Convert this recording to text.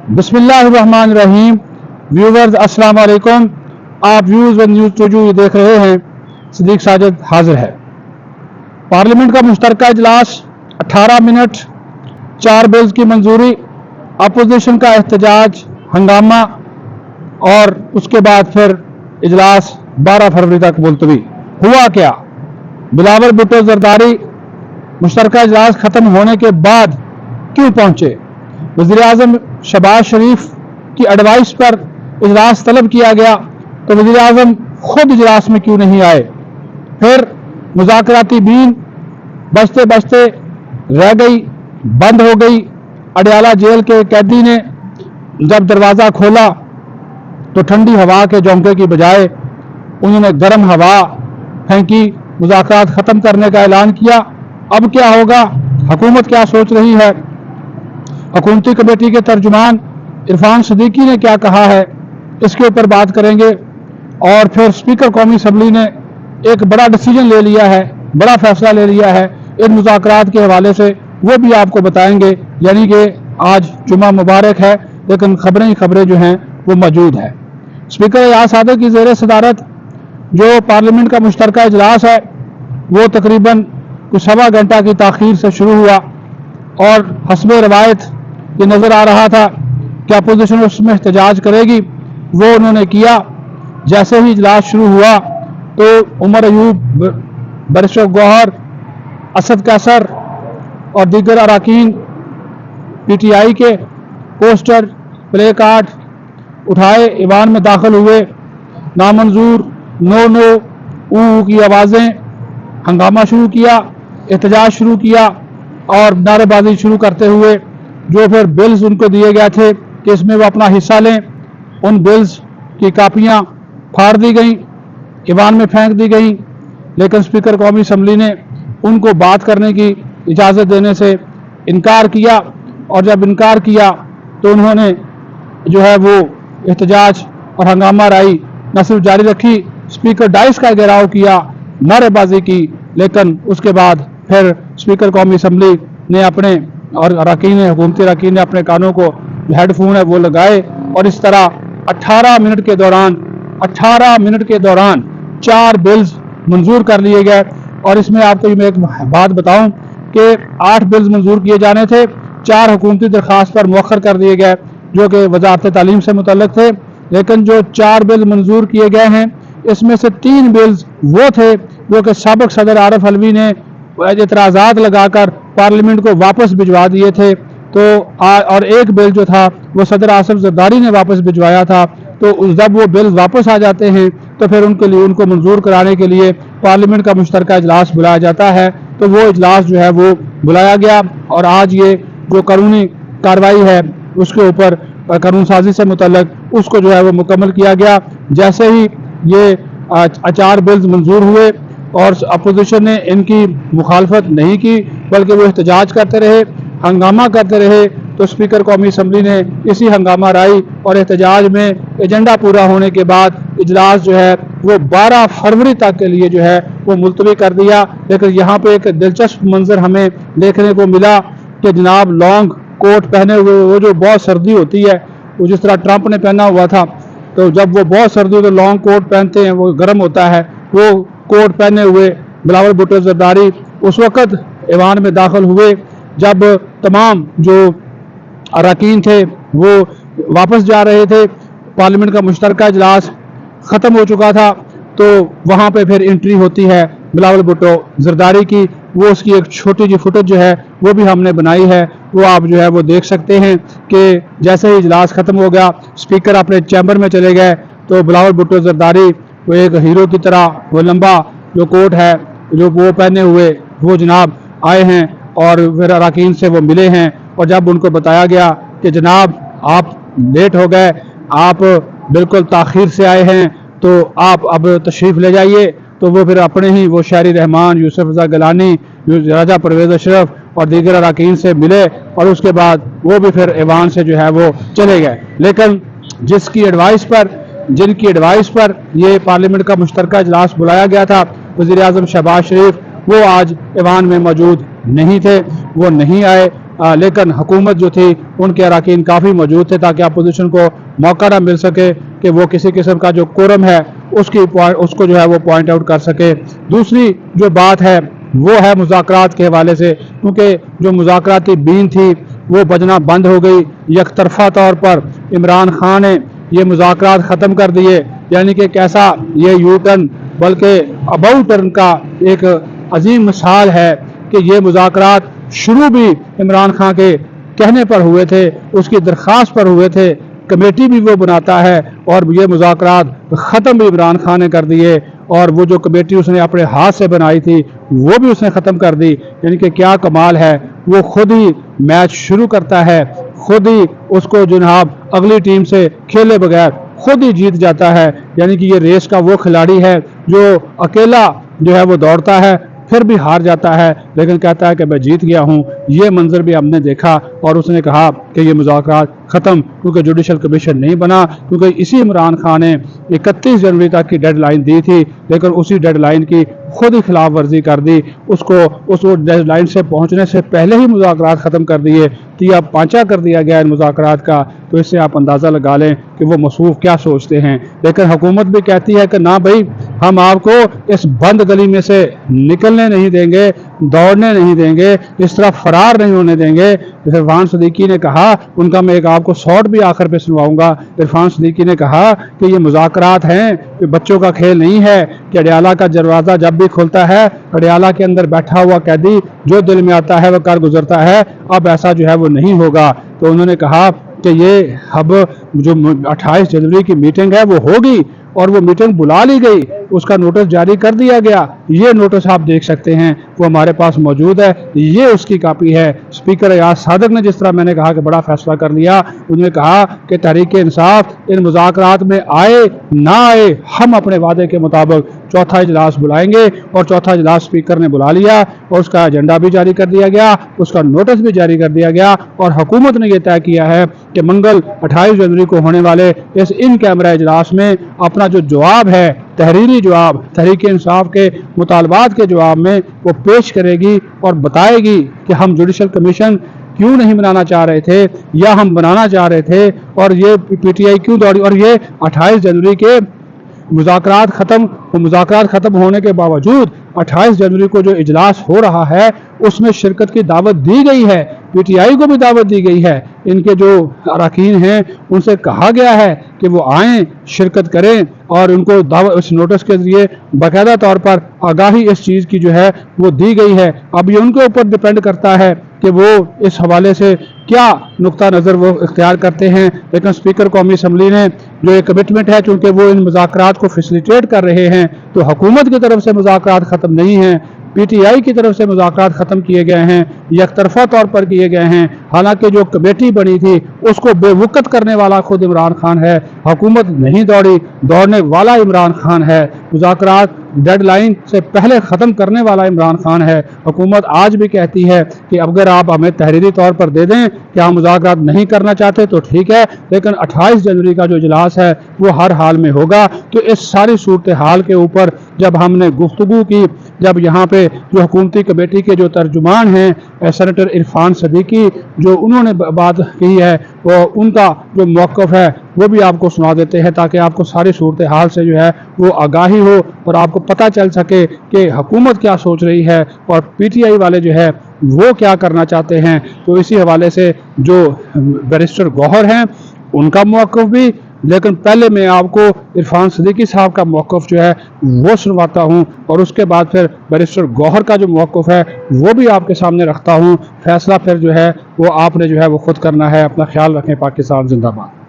बिस्मिल्लाहिर्रहमानिर्रहीम। व्यूवर्स अस्सलाम वालेकुम। आप व्यूज व न्यूज़ टू देख रहे हैं। सिद्दीक साजिद हाजिर है। पार्लियामेंट का मुश्तरका इजलास 18 मिनट, 4 बिल्स की मंजूरी, अपोजिशन का एहतजाज, हंगामा और उसके बाद फिर इजलास 12 फरवरी तक मुलतवी। हुआ क्या? बिलावल भुट्टो जरदारी मुश्तरका इजलास खत्म होने के बाद क्यों पहुंचे? वज़ीर-ए-आज़म शहबाज शरीफ की एडवाइस पर इजलास तलब किया गया तो वज़ीर-ए-आज़म खुद इजलास में क्यों नहीं आए? फिर मुज़ाकराती बीन बजते बजते रह गई, बंद हो गई। अडयाला जेल के कैदी ने जब दरवाज़ा खोला तो ठंडी हवा के झोंके की बजाय उन्होंने गर्म हवा फेंकी, मुज़ाकरात ख़त्म करने का ऐलान किया। अब क्या होगा? हुकूमत क्या सोच रही है? हुकूमती कमेटी के तर्जुमान इरफान सिद्दीकी ने क्या कहा है, इसके ऊपर बात करेंगे। और फिर स्पीकर कौमी असम्बली ने एक बड़ा डिसीजन ले लिया है, बड़ा फैसला ले लिया है इन मुज़ाकरात के हवाले से, वो भी आपको बताएंगे। यानी कि आज जुमा मुबारक है लेकिन खबरें ही खबरें जो हैं वो मौजूद हैं। स्पीकर एजाज सादक की ज़ेर सदारत जो पार्लियामेंट का मुश्तरका इजलास है वो तकरीबन कुछ सवा घंटा की ताख़ीर से शुरू हुआ और हस्ब रवायत ये नज़र आ रहा था कि अपोजिशन उसमें एहतजाज करेगी। वो उन्होंने किया। जैसे ही इजलास शुरू हुआ तो उमर अयूब, बैरिस्टर गौहर, असद कैसर और दीगर अरकान PTI के पोस्टर, प्ले कार्ड उठाए ईवान में दाखिल हुए। नामंजूर, नो नो, ऊ की आवाज़ें, हंगामा शुरू किया, एहतजाज शुरू किया और नारेबाजी शुरू करते हुए जो फिर बिल्स उनको दिए गए थे कि इसमें वो अपना हिस्सा लें, उन बिल्स की कापियां फाड़ दी गई, ईवान में फेंक दी गई। लेकिन स्पीकर कौमी असम्बली ने उनको बात करने की इजाज़त देने से इनकार किया और जब इनकार किया तो उन्होंने जो है वो एहतजाज और हंगामा राई न सिर्फ जारी रखी, स्पीकर डाइस का घेराव किया, नारेबाजी की। लेकिन उसके बाद फिर स्पीकर कौमी असम्बली ने अपने और हुकूमती अरकान ने अपने कानों को हेडफोन है वो लगाए और इस तरह 18 मिनट के दौरान 4 बिल्स मंजूर कर लिए गए। और इसमें आपको मैं एक बात बताऊं कि 8 बिल्स मंजूर किए जाने थे, 4 हुकूमती दरखास्त पर मौखर कर दिए गए जो कि वजारत तालीम से मुतल्लिक थे। लेकिन जो 4 बिल मंजूर किए गए हैं इसमें से 3 बिल्स वो थे जो कि साबिक सदर आरिफ अलवी ने एतराज़ात लगाकर पार्लियामेंट को वापस भिजवा दिए थे। तो और एक बिल जो था वो सदर आसिफ जरदारी ने वापस भिजवाया था। तो जब वो बिल वापस आ जाते हैं तो फिर उनके लिए उनको मंजूर कराने के लिए पार्लियामेंट का मुश्तरका इजलास बुलाया जाता है। तो वो इजलास जो है वो बुलाया गया और आज ये जो कानूनी कार्रवाई है उसके ऊपर कानून साजी से मुतल्लिक उसको जो है वो मुकम्मल किया गया। जैसे ही ये 4 बिल्स मंजूर हुए और अपोजिशन ने इनकी मुखालफत नहीं की बल्कि वो एहतजाज करते रहे, हंगामा करते रहे, तो स्पीकर कौमी असम्बली ने इसी हंगामा राई और एहतजाज में एजेंडा पूरा होने के बाद इजलास जो है वो 12 फरवरी तक के लिए जो है वो मुलतवी कर दिया। लेकिन यहाँ पे एक दिलचस्प मंजर हमें देखने को मिला कि जनाब लॉन्ग कोट पहने हुए, वो जो बहुत सर्दी होती है वो जिस तरह ट्रंप ने पहना हुआ था, तो जब वो बहुत सर्दी हो तो लॉन्ग कोट पहनते हैं, वो गर्म होता है, वो कोट पहने हुए बिलावल भुट्टो जरदारी उस वक़्त ईवान में दाखिल हुए जब तमाम जो अरकान थे वो वापस जा रहे थे। पार्लियामेंट का मुश्तरका इजलास ख़त्म हो चुका था तो वहाँ पे फिर एंट्री होती है बिलावल भुट्टो जरदारी की। वो उसकी एक छोटी जी फुटेज जो है वो भी हमने बनाई है, वो आप जो है वो देख सकते हैं कि जैसे ही इजलास ख़त्म हो गया स्पीकर अपने चैम्बर में चले गए तो बिलावल भुट्टो जरदारी वो एक हीरो की तरह वो लंबा जो कोट है जो वो पहने हुए वो जनाब आए हैं और फिर अरकान से वो मिले हैं। और जब उनको बताया गया कि जनाब आप लेट हो गए, आप बिल्कुल ताख़ीर से आए हैं, तो आप अब तशरीफ़ ले जाइए, तो वो फिर अपने ही वो शायरी रहमान, यूसुफ रज़ा गिलानी, राजा परवेज़ अशरफ और दीगर अरकान से मिले और उसके बाद वो भी फिर ईवान से जो है वो चले गए। लेकिन जिनकी एडवाइस पर ये पार्लियामेंट का मुश्तरका इजलास बुलाया गया था, वज़ीर-ए-आज़म शहबाज शरीफ, वो आज ईवान में मौजूद नहीं थे, वो नहीं आए। लेकिन हुकूमत जो थी उनके अरकान काफ़ी मौजूद थे ताकि अपोजिशन को मौका ना मिल सके कि वो किसी किस्म का जो कोरम है उसको जो है वो पॉइंट आउट कर सके। दूसरी जो बात है वो है मुज़ाकरात के हवाले से, क्योंकि जो मुज़ाकराती बीन थी वो बजना बंद हो गई। यकतरफा तौर पर इमरान खान ने ये मुज़ाकरात ख़त्म कर दिए, यानी कि कैसा ये यू टर्न बल्कि अबाउट टर्न का एक अजीम मिसाल है कि ये मुज़ाकरात शुरू भी इमरान खान के कहने पर हुए थे, उसकी दरख्वास्त पर हुए थे, कमेटी भी वो बनाता है और ये मुज़ाकरात ख़त्म भी इमरान खान ने कर दिए और वो जो कमेटी उसने अपने हाथ से बनाई थी वो भी उसने ख़त्म कर दी। यानी कि क्या कमाल है, वो खुद ही मैच शुरू करता है, खुद ही उसको जनाब अगली टीम से खेले बगैर खुद ही जीत जाता है। यानी कि ये रेस का वो खिलाड़ी है जो अकेला जो है वो दौड़ता है फिर भी हार जाता है, लेकिन कहता है कि मैं जीत गया हूँ। ये मंजर भी हमने देखा और उसने कहा कि ये मुज़ाकरात ख़त्म, क्योंकि जुडिशल कमीशन नहीं बना, क्योंकि इसी इमरान खान ने 31 जनवरी तक की डेडलाइन दी थी, लेकिन उसी डेडलाइन की खुद ही खिलाफ वर्जी कर दी। उसको उस डेडलाइन से पहुँचने से पहले ही मुज़ाकरात ख़त्म कर दिए, तिया पांचा कर दिया गया इन मुज़ाकरात का। तो इससे आप अंदाज़ा लगा लें कि वो मसूफ क्या सोचते हैं। लेकिन हुकूमत भी कहती है कि ना भाई, हम आपको इस बंद गली में से निकलने नहीं देंगे, दौड़ने नहीं देंगे, इस तरह फरार नहीं होने देंगे। इरफान सदीकी ने कहा, उनका मैं एक आपको शॉर्ट भी आखिर पे सुनवाऊंगा। इरफान सदीकी ने कहा कि ये मुज़ाकरात हैं, कि बच्चों का खेल नहीं है, कि अडयाला का दरवाज़ा जब भी खुलता है अडयाला के अंदर बैठा हुआ कैदी जो दिल में आता है वह कर गुजरता है, अब ऐसा जो है वो नहीं होगा। तो उन्होंने कहा कि ये अब जो 28 जनवरी की मीटिंग है वो होगी और वो मीटिंग बुला ली गई, उसका नोटिस जारी कर दिया गया। ये नोटिस आप देख सकते हैं, वो हमारे पास मौजूद है, ये उसकी कापी है। स्पीकर अयाज सादक ने जिस तरह मैंने कहा कि बड़ा फैसला कर लिया, उन्होंने कहा कि तहरीक इंसाफ इन मुज़ाकरात में आए ना आए, हम अपने वादे के मुताबिक चौथा इजलास बुलाएंगे और चौथा इजलास स्पीकर ने बुला लिया और उसका एजेंडा भी जारी कर दिया गया, उसका नोटिस भी जारी कर दिया गया और हुकूमत ने यह तय किया है कि मंगल 28 जनवरी को होने वाले इस इन कैमरा इजलास में अपना जो जवाब है, तहरीरी जवाब, तहरीक इंसाफ के मुतालबात के जवाब में वो पेश करेगी और बताएगी कि हम जुडिशल कमीशन क्यों नहीं बनाना चाह रहे थे या हम बनाना चाह रहे थे और ये पीटीआई क्यों दौड़ी। और ये 28 जनवरी के मुज़ाकरात ख़त्म होने के बावजूद 28 जनवरी को जो इजलास हो रहा है उसमें शिरकत की दावत दी गई है, पीटीआई को भी दावत दी गई है, इनके जो अरकान हैं उनसे कहा गया है कि वो आएँ, शिरकत करें और उनको दावत इस नोटिस के जरिए बाकायदा तौर पर आगाही इस चीज़ की जो है वो दी गई है। अब ये उनके ऊपर डिपेंड करता है कि वो इस हवाले से क्या नुक्ता नज़र वो इख्तियार करते हैं। लेकिन स्पीकर कौमी असम्बली ने जो एक कमिटमेंट है, चूँकि वो इन मुज़ाकरात को फैसिलिटेट कर रहे हैं, तो हुकूमत की तरफ से मुज़ाकरात ख़त्म नहीं हैं, पीटीआई की तरफ से मुज़ाकरात ख़त्म किए गए हैं, यकतरफा तौर पर किए गए हैं। हालांकि जो कमेटी बनी थी उसको बेवकत करने वाला खुद इमरान खान है, हुकूमत नहीं दौड़ी, दौड़ने वाला इमरान खान है, मुज़ाकरात डेडलाइन से पहले ख़त्म करने वाला इमरान खान है। हुकूमत आज भी कहती है कि अगर आप हमें तहरीरी तौर पर दे दें कि हम मुज़ाकरात नहीं करना चाहते तो ठीक है, लेकिन 28 जनवरी का जो इजलास है वो हर हाल में होगा। तो इस सारी सूरत हाल के ऊपर जब हमने गुफ्तगू की, जब यहाँ पे जो हुकूमती कमेटी के जो तर्जुमान हैं सेनेटर इरफान सदीकी, जो उन्होंने बात की है, वो उनका जो मौक़िफ़ है वो भी आपको सुना देते हैं ताकि आपको सारी सूरत हाल से जो है वो आगाही हो और आपको पता चल सके कि हुकूमत क्या सोच रही है और पीटीआई वाले जो है वो क्या करना चाहते हैं। तो इसी हवाले से जो बैरिस्टर गौहर हैं उनका मौक़िफ़ भी, लेकिन पहले मैं आपको इरफान सदीकी साहब का मौक़िफ़ जो है वो सुनवाता हूँ और उसके बाद फिर बैरिस्टर गौहर का जो मौक़िफ़ है वो भी आपके सामने रखता हूँ। फैसला फिर जो है वो आपने जो है वो खुद करना है। अपना ख्याल रखें। पाकिस्तान जिंदाबाद।